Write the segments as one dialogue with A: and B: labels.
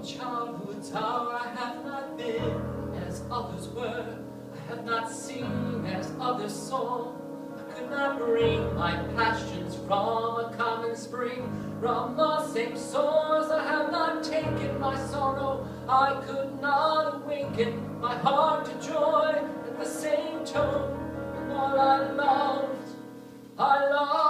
A: childhood's hour I have not been as others were. I have not seen as others saw. I could not bring my passions from a common spring, from the same source. I have not taken my sorrow. I could not awaken my heart to joy at the same tone. And all I loved alone.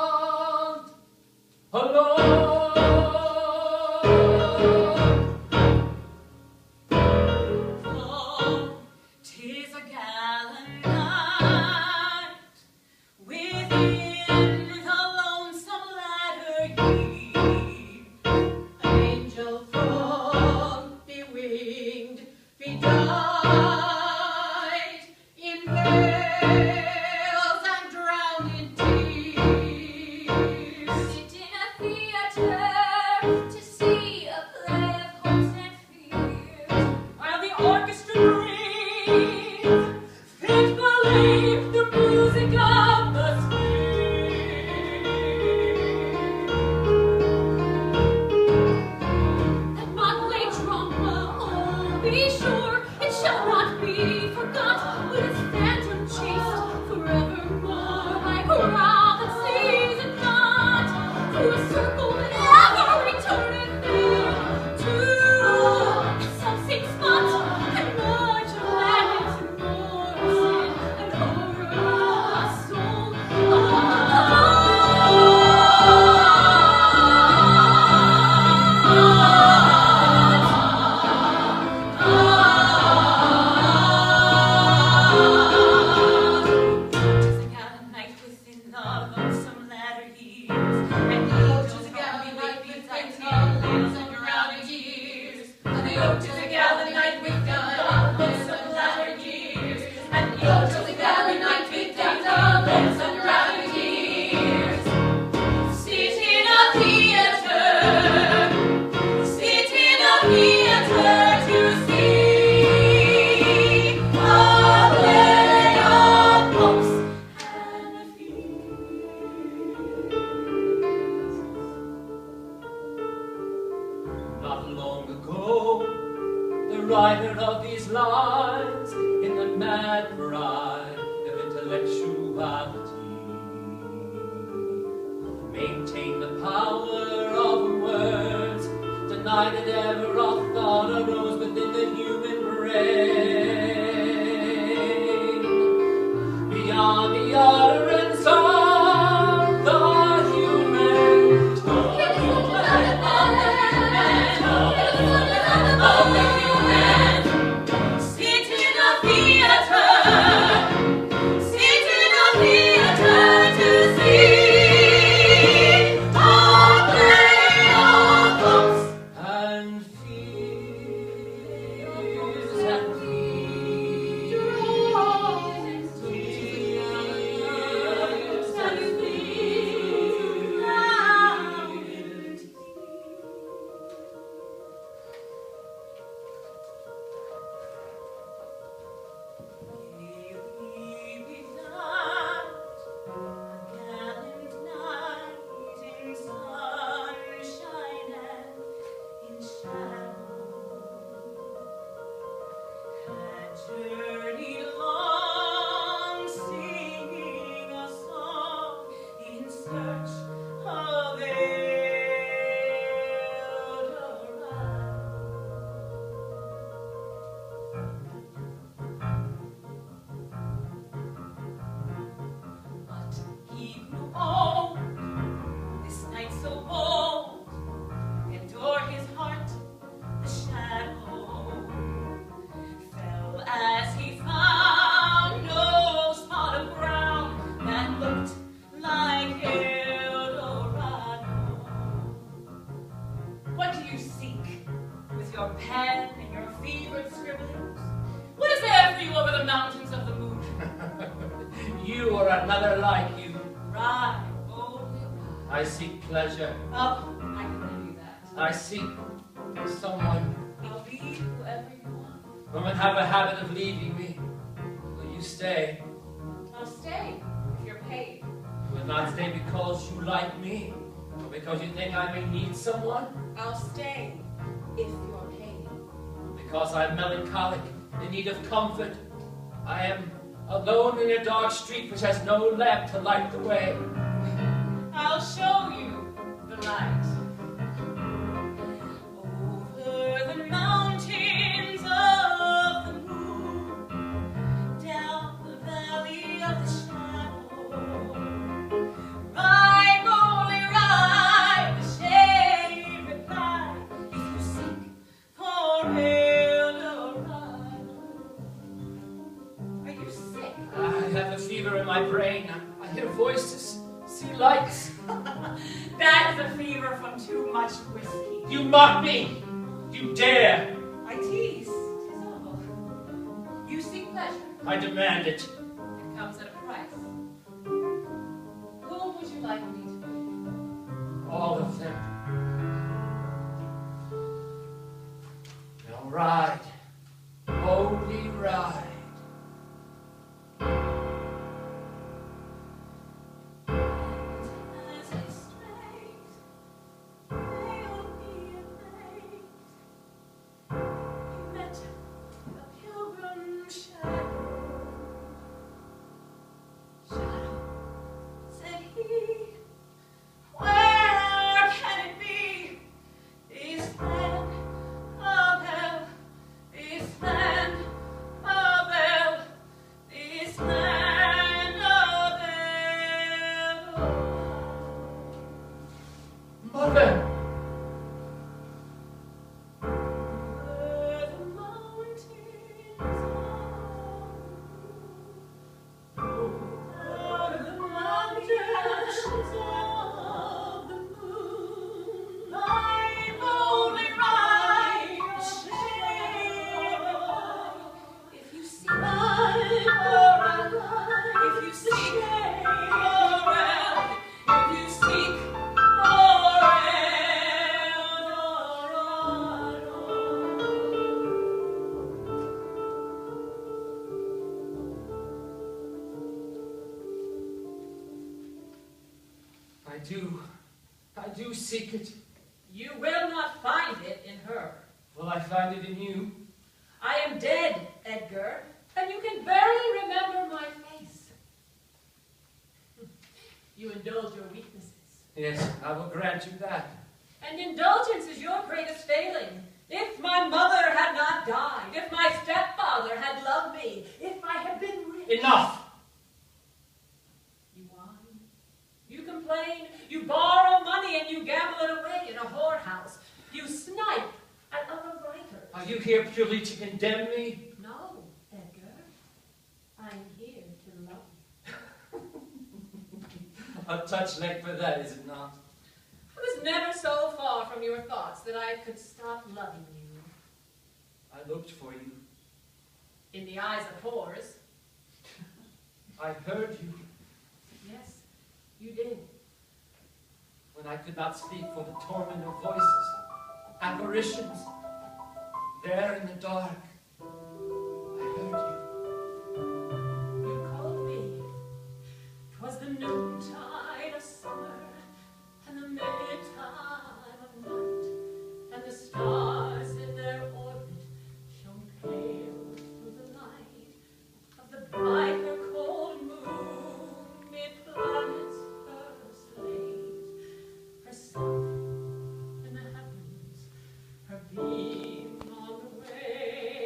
B: Because you think I may need someone?
C: I'll stay if you're paid.
A: because I'm melancholic, in need of comfort. I am alone in a dark street which has no lamp to light the way.
B: I'll show you the light. Over the mountains of the moon, down the valley of the shadow, ride, only ride, the shade reply, if you seek for Eldorado. Are you sick?
A: I have a fever in my brain. I hear voices, see lights.
B: That is a fever from too much whiskey.
A: You mock me! You dare!
B: I tease, 'tis all. You seek pleasure.
A: I demand it.
B: It comes at a price. Whom would you like me to be?
A: All of them. Now ride, holy ride.
B: As I straight, they'll be amazed. He met a pilgrim shadow. Shadow, said he, where can it be? This land of hell, this land of hell, this land of hell.
A: Mother!
B: Over the mountains over the mountains of the moon, I'm only right, if you seek for if you seek for if you seek for
A: I do seek it.
B: You will not find it in her.
A: Will I find it in you?
B: I am dead, Edgar, and you can barely remember my face. You indulge your weaknesses.
A: Yes, I will grant you that.
B: And indulgence is your greatest failing. If my mother had not died, if my stepfather had loved me, if I had been rich.
A: Enough!
B: You whine, you complain, you borrow money and you gamble it away in a whorehouse. You snipe at other writers.
A: Are you here purely to condemn me?
B: No, Edgar. I'm here to love you.
A: A touch late for that, is it not?
B: I was never so far from your thoughts that I could stop loving you.
A: I looked for you.
B: In the eyes of whores.
A: I heard you
B: Yes, you did.
A: when I could not speak for the torment of voices, apparitions. There in the dark, I heard you.
B: You called me. 'Twas the noontide of summer, and the midtime of night, and the stars in their orbit shone pale through the light of the brighter cold moon, mid planets first laid herself in the heavens, her beam on the way.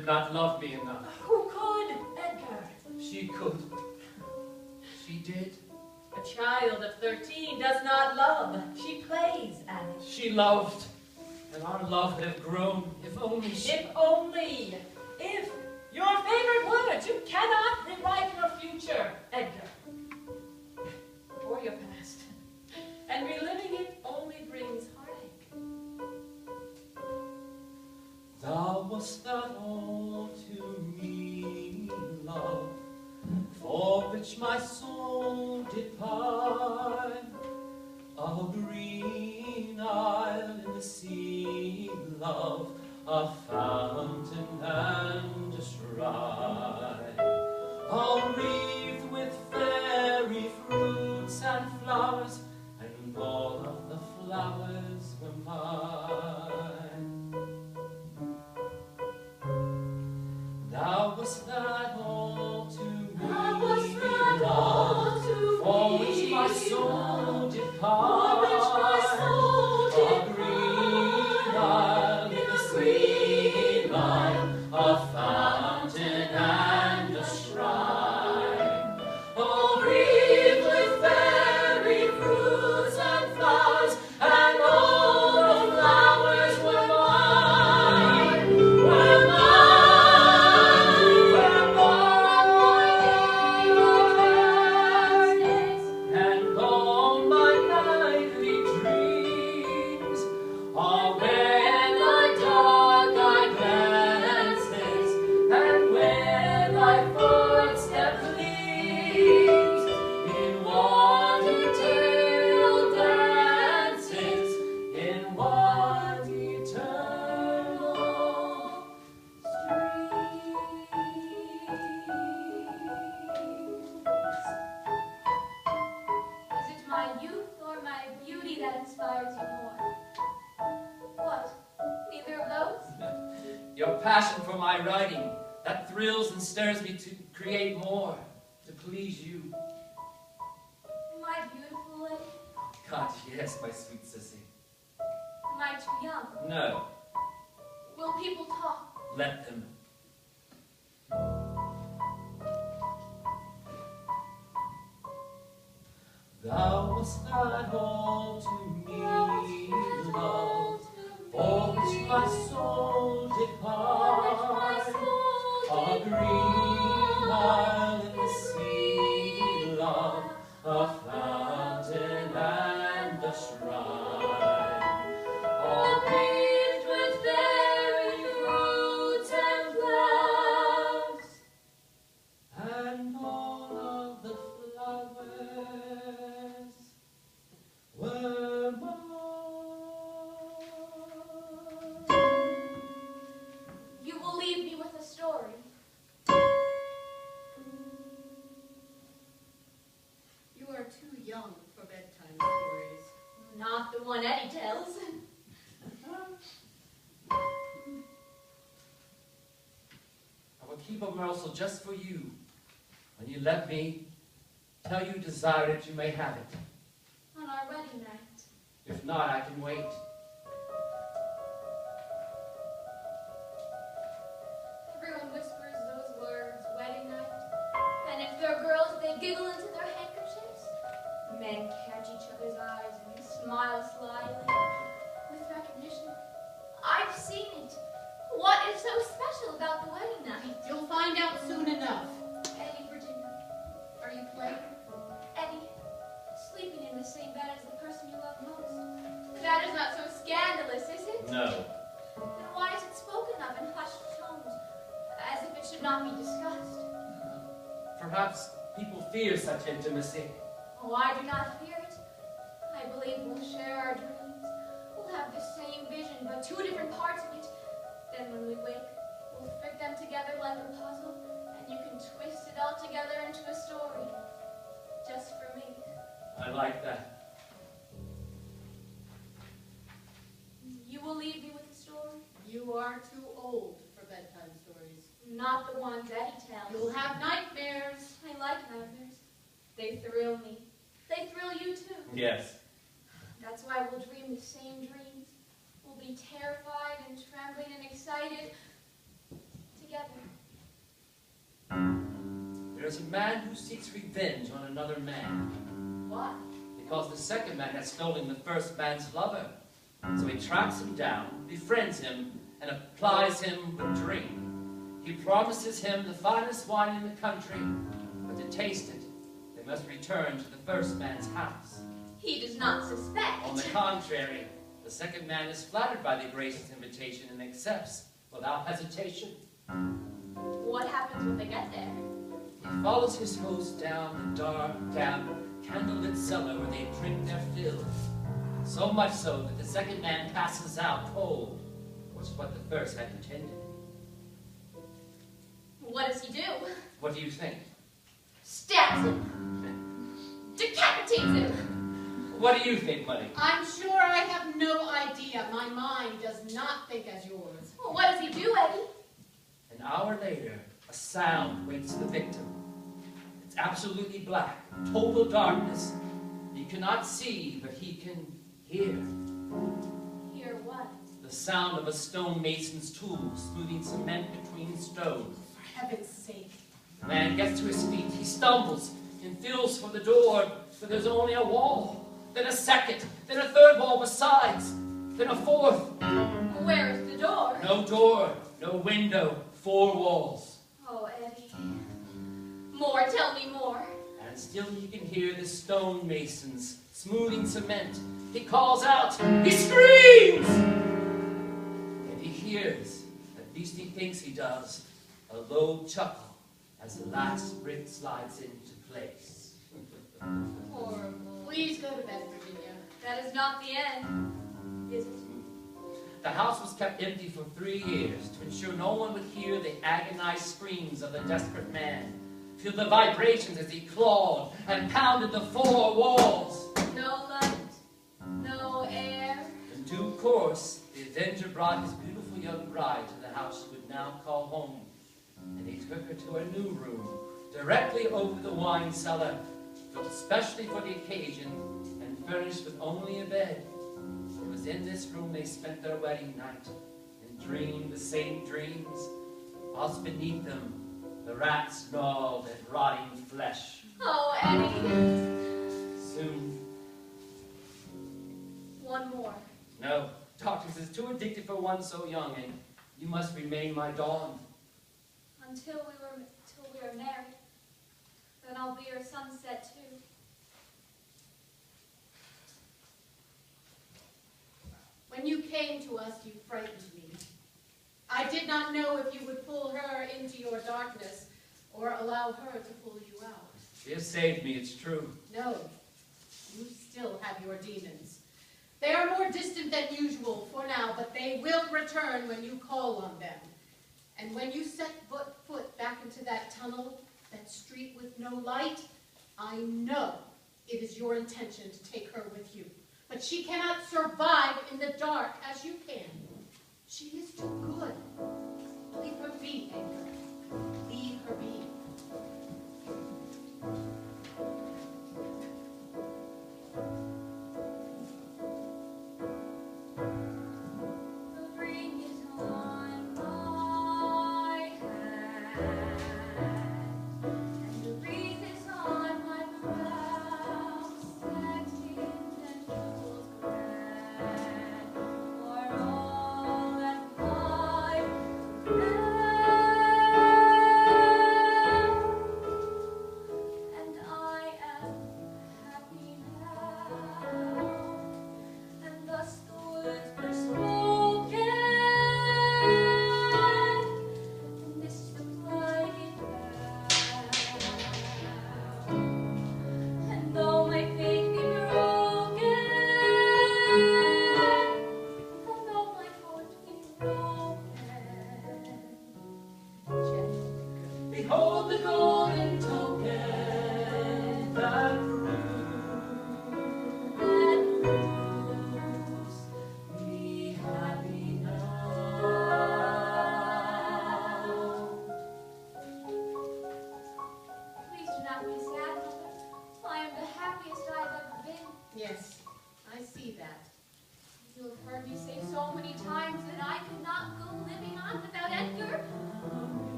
A: did not love me enough.
B: Who could, Edgar?
A: She could. She did.
B: A child of 13 does not love. She plays at it.
A: She loved. And our love would have grown if only she...
B: If only. If. Your favorite words. You cannot rewrite your future, Edgar. Or your past. And reliving it only brings heartache.
A: Thou wast not all to me, love, for which my soul did pine. A green isle in the sea, love, a fountain and a shrine, all wreathed with fairy fruits and flowers, and all of the flowers were mine. Thou wast not all to me, love, for which my soul did pine. A green isle in the sea, line, a fountain and a shrine, all wreathed with fairy fruits and flowers, and all the flowers were mine, were mine, were mine. And all my nightly dreams are where thy dark-eyed glances, and where thy footstep leads, in one eternal dances, in one eternal
C: Is it my youth or my beauty that inspires you more? What? Neither of those?
A: Your passion for my writing, that thrills and stirs me to create more, to please you.
C: Am I beautiful, Eddie?
A: God, yes, my sweet sissy.
C: Am I too young?
A: No,
C: Will people talk?
A: let them. Thou wast not all to me, love, for which my soul did pine. A green isle in the sea, love, a fountain and a shrine, all wreathed with fairy fruits and flowers, and all of the flowers were mine.
C: You will leave me with a story.
D: You are too young for bedtime stories.
C: Not the one Eddie tells.
A: I will keep a morsel just for you. When you let me tell you desire it, you may have it.
C: On our wedding night.
A: If not, I can wait.
C: Everyone whispers those words, wedding night. And if they're girls, they giggle into their handkerchiefs. Men catch each other's eyes and smile slyly. With recognition. I've seen it. What is so special about the wedding night?
D: You'll find out soon enough.
C: Eddie, Virginia, are you playing? Eddie, sleeping in the same bed as the person you love most. That is not so scandalous, is it?
A: No.
C: Then why is it spoken of in hushed tones, as if it should not be discussed?
A: Perhaps people fear such intimacy.
C: Oh, I do not fear it. I believe we'll share our dreams. We'll have the same vision, but two different parts of it. Then when we wake, we'll fit them together like a puzzle, and you can twist it all together into a story. Just for me.
A: I like that.
C: You will leave me with a story?
D: You are too old for bedtime stories.
C: Not the ones Eddie tells.
D: You'll have nightmares.
C: I like nightmares. They thrill me. They thrill you too.
A: Yes.
C: That's why we'll dream the same dreams. We'll be terrified and trembling and excited together.
A: there's a man who seeks revenge on another man.
C: Why?
A: Because the second man has stolen the first man's lover. So he tracks him down, befriends him, and applies him with drink. He promises him the finest wine in the country, but to taste it, they must return to the first man's house.
C: He does not suspect.
A: On the contrary, the second man is flattered by the gracious invitation and accepts without hesitation.
C: What happens when they get there?
A: He follows his host down the dark, damp, candlelit cellar where they drink their fill. So much so that the second man passes out cold, which is what the first had intended.
C: What does he do?
A: What do you think?
C: Stabs him. Decapitates him.
A: What do you think, Buddy?
D: I'm sure I have no idea. My mind does not think as yours.
C: Well, what does he do, Eddie?
A: An hour later, a sound wakes the victim. It's absolutely black, total darkness. He cannot see, but he can hear.
C: Hear what?
A: The sound of a stonemason's tool smoothing cement between stones.
D: For heaven's sake.
A: The man gets to his feet, he stumbles and feels for the door, but there's only a wall, then a second, then a third wall besides, then a fourth.
C: Where is the door?
A: No door, no window, 4 walls.
C: Oh, Eddie. More, tell me more.
A: And still he can hear the stonemasons smoothing cement. He calls out, he screams! And he hears, at least he thinks he does, a low chuckle as the last brick slides into place.
C: Horrible.
D: Please go to bed, Virginia.
C: That is not the end, is it?
A: The house was kept empty for 3 years to ensure no one would hear the agonized screams of the desperate man, feel the vibrations as he clawed and pounded the 4 walls.
C: No light, no air.
A: In due course, the avenger brought his beautiful young bride to the house she would now call home, and he took her to a new room, directly over the wine cellar, built especially for the occasion, and furnished with only a bed. It was in this room they spent their wedding night, and dreamed the same dreams, whilst beneath them the rats gnawed at rotting flesh.
C: Oh, Eddie.
A: Soon,
C: One more.
A: no, doctor says too addicted for one so young, and you must remain my dawn.
C: Until we are married. Then I'll be your sunset too.
D: When you came to us, you frightened me. I did not know if you would pull her into your darkness or allow her to pull you out.
A: She has saved me, it's true.
D: No, you still have your demons. They are more distant than usual for now, but they will return when you call on them. And when you set foot back into that tunnel, that street with no light, I know it is your intention to take her with you. But she cannot survive in the dark as you can. She is too good. Leave her be, Edgar. Leave her be.
C: The ring is on my hand, and the wreath is on my brow, satin and jewels grand, are all that my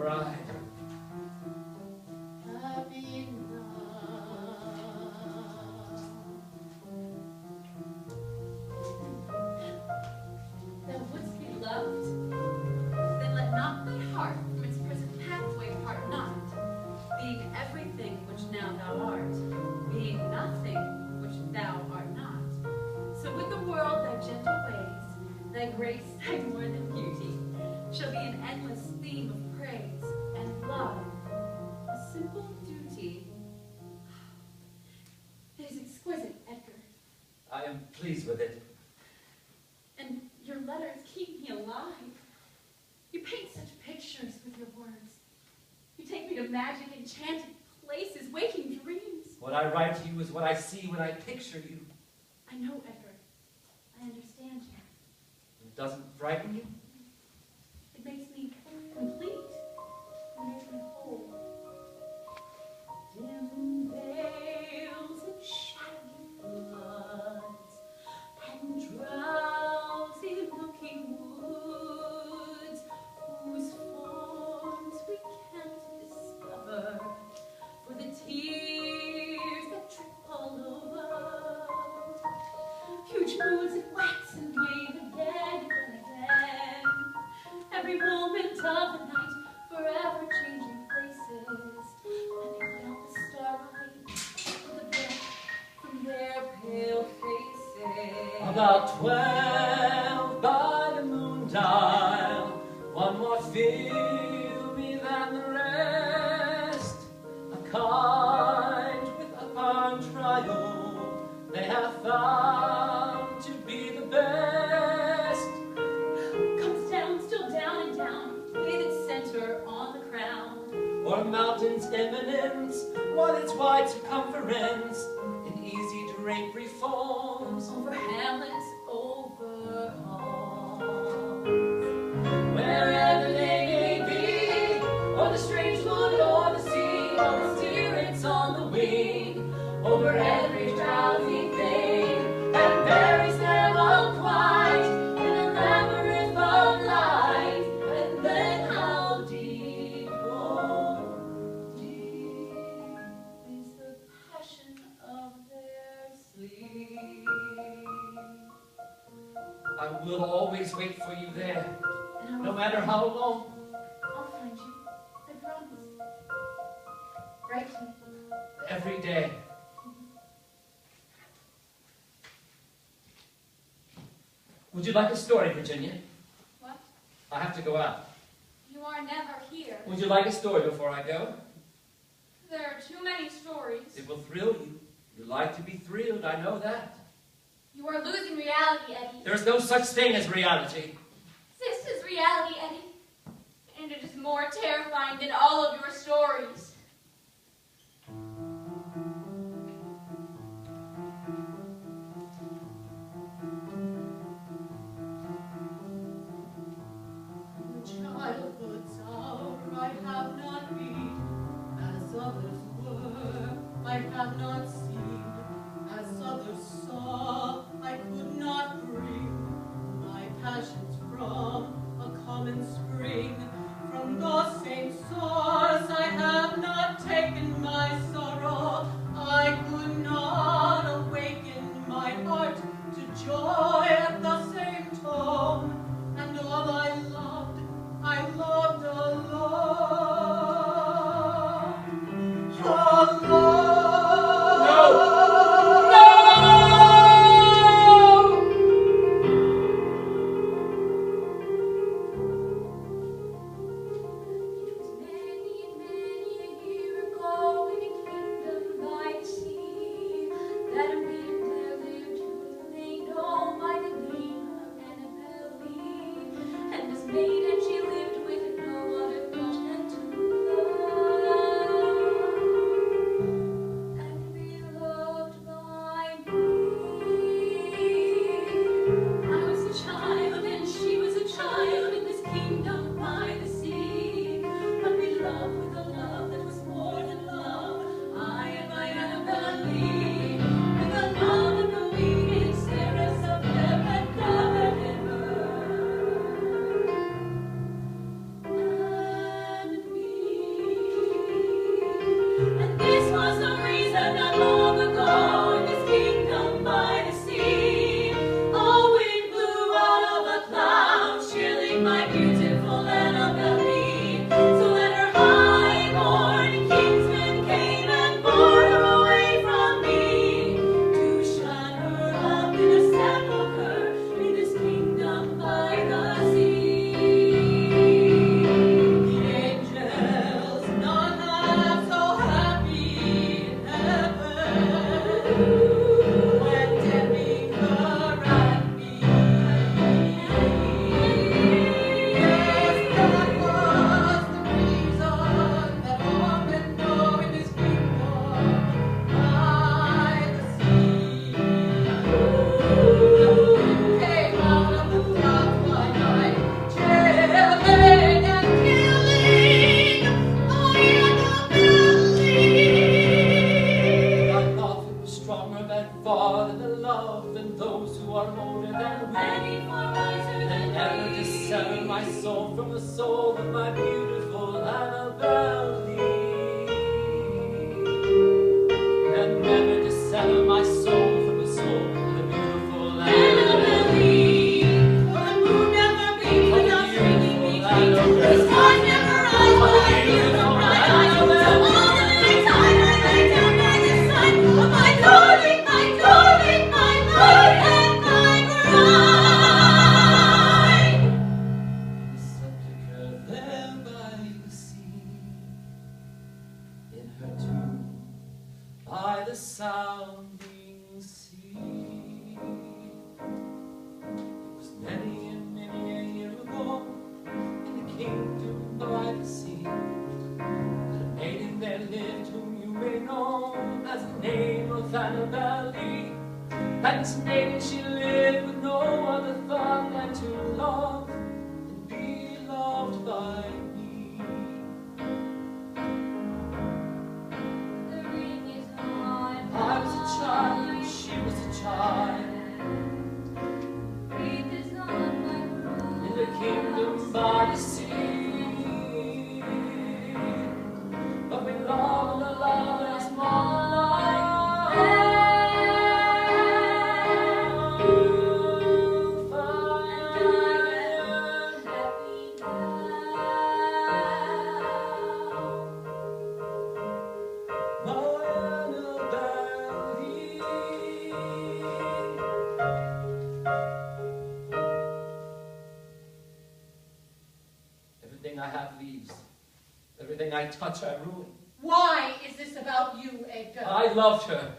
A: bride.
D: Happy now.
B: Thou wouldst be loved, then let not thy heart from its present pathway part not, being everything which now thou art, being nothing which thou art not. So with the world thy gentle ways, thy grace, thy more than beauty, shall be an endless theme of praise and love, a simple duty. It is exquisite, Edgar.
A: I am pleased with it.
B: And your letters keep me alive. You paint such pictures with your words. You take me to magic, enchanted places, waking dreams.
A: What I write to you is what I see when I picture you.
B: I know, Edgar. I understand you.
A: It doesn't frighten you?
B: It makes me complete. It makes me whole. Dim veils and shadowy floods and drowsy looking woods whose forms we can't discover for the tears that drip all over. Huge moods that wax and wane again and again. Every moment of the night, forever changing places. And they put out the starlight with a breath from their pale faces.
A: About 12 by the moon dial, one more filmy than the rest. A kind with upon trial, they have found to be the best.
B: Comes down, still down and down, with its center on the crown.
A: O'er mountains eminence, what its wide circumference, in easy drapery falls.
B: Over hamlets, over halls.
A: Wherever they may be, or the strange wood or the sea, or the spirits on the wing, over every drowsy thing, and buries them all quite in a labyrinth of light. And then how deep, oh,
B: Deep is the passion of their sleep.
A: I will always wait for you there,
B: And I
A: no
B: will
A: matter how long.
B: I'll find you. I promise. Write to me.
A: Every day. Would you like a story, Virginia?
C: What?
A: I have to go out.
C: You are never here.
A: Would you like a story before I go?
C: There are too many stories.
A: It will thrill you. You like to be thrilled, I know that.
C: You are losing reality, Eddie.
A: There is no such thing as reality.
C: This is reality, Eddie. And it is more terrifying than all of your stories.
D: Childhood's hour I have not been as others were, I have not seen as others saw, I could not bring my passions from a common spring, from the same source I have not taken my sorrow, I could not awaken my heart to joy at the same tone, and all I loved alone. Alone.
A: No!
C: It was many, many a year ago in a kingdom by the sea that a maiden there lived who was made known by the name of Annabelle Lee. And this maiden she lived with no other thought than to love.
A: soul from the soul of my beautiful Annabelle Lee. And never dissever my soul from the soul of the beautiful Annabelle Lee.
B: For the moon never beams without bringing me heat. The stars never rise while I feel the bright eyes. So all the night time I lay down by the side of my darling, my darling, my lord and my bride.
A: Sepulchre there by the sea, in her tomb by the sounding sea. It was many and many a year ago, in the kingdom by the sea, that a maiden there lived whom you may know as the name of Annabelle Lee. And this maiden she lived with no other thought than to love and be loved by me.
C: The ring is on
A: I was a child and she was a child,
C: Wreath is on my brow.
A: in the kingdom by the sea. But we love and the love is more Everything I have leaves. Everything I touch I ruin.
D: Why is this about you, Edgar?
A: I loved her.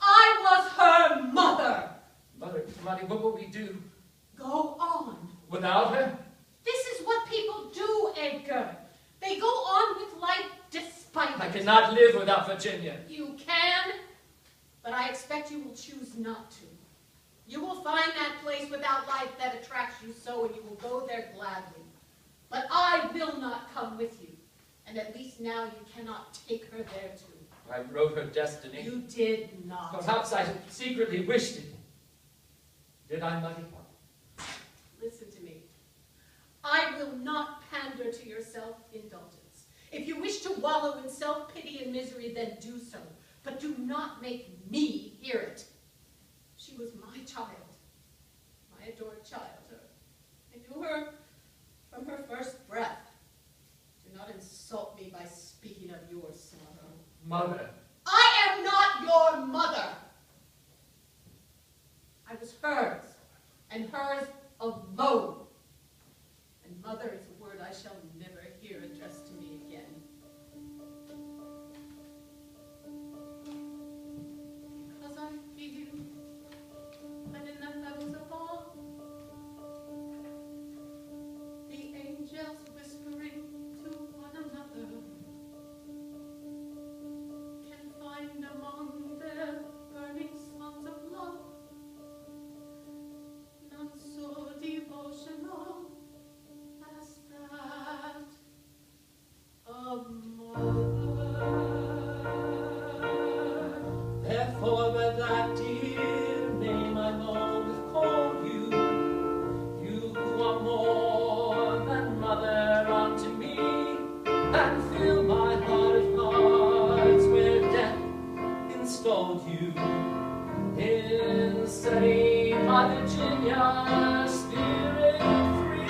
D: I was her mother.
A: Mother, Money, what will we do
D: Go on.
A: without her?
D: This is what people do, Edgar. They go on with life despite
A: I
D: it.
A: cannot live without Virginia.
D: You can, but I expect you will choose not to. You will find that place without life that attracts you so, and you will go there gladly. But I will not come with you, and at least now you cannot take her there too.
A: I wrote her destiny.
D: You did not.
A: Perhaps I secretly wished it. Did I, Money?
D: Listen to me. I will not pander to your self-indulgence. If you wish to wallow in self-pity and misery, then do so. But do not make me hear it. She was my child, my adored child. I knew her from her first breath. Do not insult me by speaking of your sorrow.
A: Mother.
D: I am not your mother. I was hers, and hers alone. And mother is a word I shall never hear addressed to me again. Because I feel that in the heavens above, the angels whispering to one another can find among their burning songs of love none so devotional as that of mother.
A: Therefore, by that dear name I've always called you, you who are more than mother unto me, and fill my heart of hearts where death installed you, in setting my Virginia spirit free.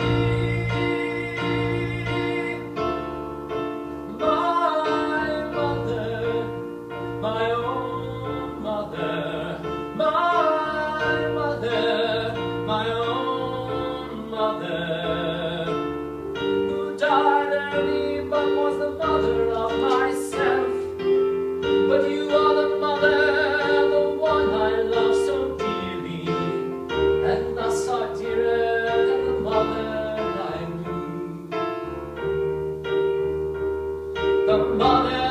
A: My mother, my own mother, my mother, my own mother, who died early but was the mother of myself. But you are the mother, the one I love so dearly, and thus are dearer than the mother I knew. The mother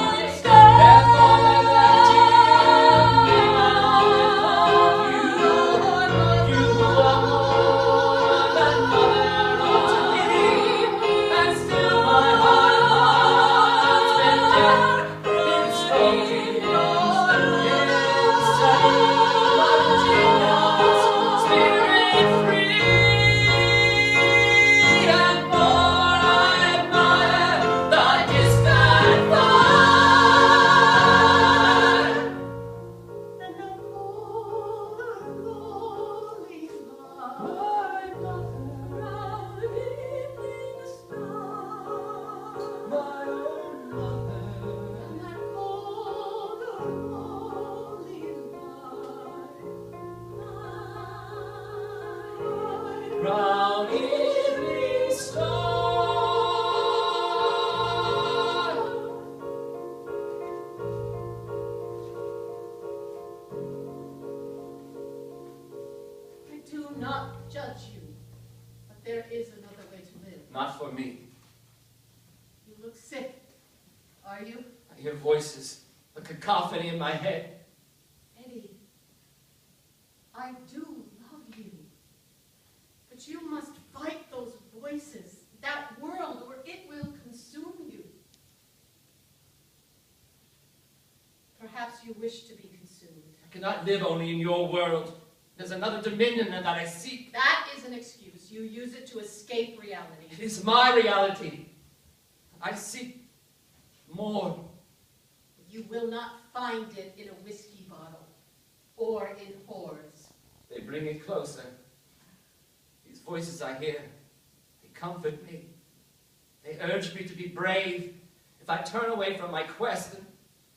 A: Therefore, let that
D: do not judge you, but there is another way to live.
A: Not for me.
D: You look sick. Are you?
A: I hear voices, a cacophony in my head.
D: Eddie, I do love you. But you must fight those voices, that world, or it will consume you. Perhaps you wish to be consumed.
A: I cannot live only in your world. There's another dominion that I seek.
D: That is an excuse. You use it to escape reality.
A: It is my reality. I seek more.
D: You will not find it in a whiskey bottle or in whores.
A: They bring it closer. These voices I hear, they comfort me. They urge me to be brave. If I turn away from my quest, then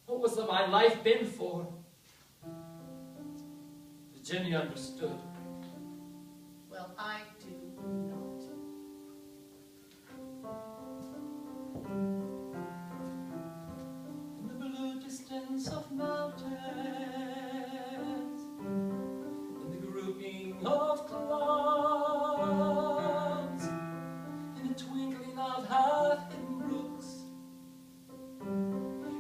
A: what was my life been for? Virginia understood.
D: Well, I do not.
A: In the blue distance of mountains, in the grouping of clouds, in the twinkling of half-hidden brooks,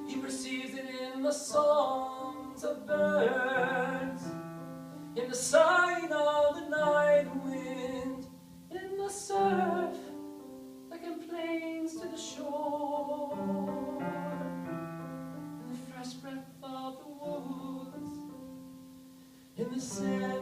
A: he perceives it in the songs of birds, in the sighing of the night wind, in the surf that complains to the shore, in the fresh breath of the woods, in the scent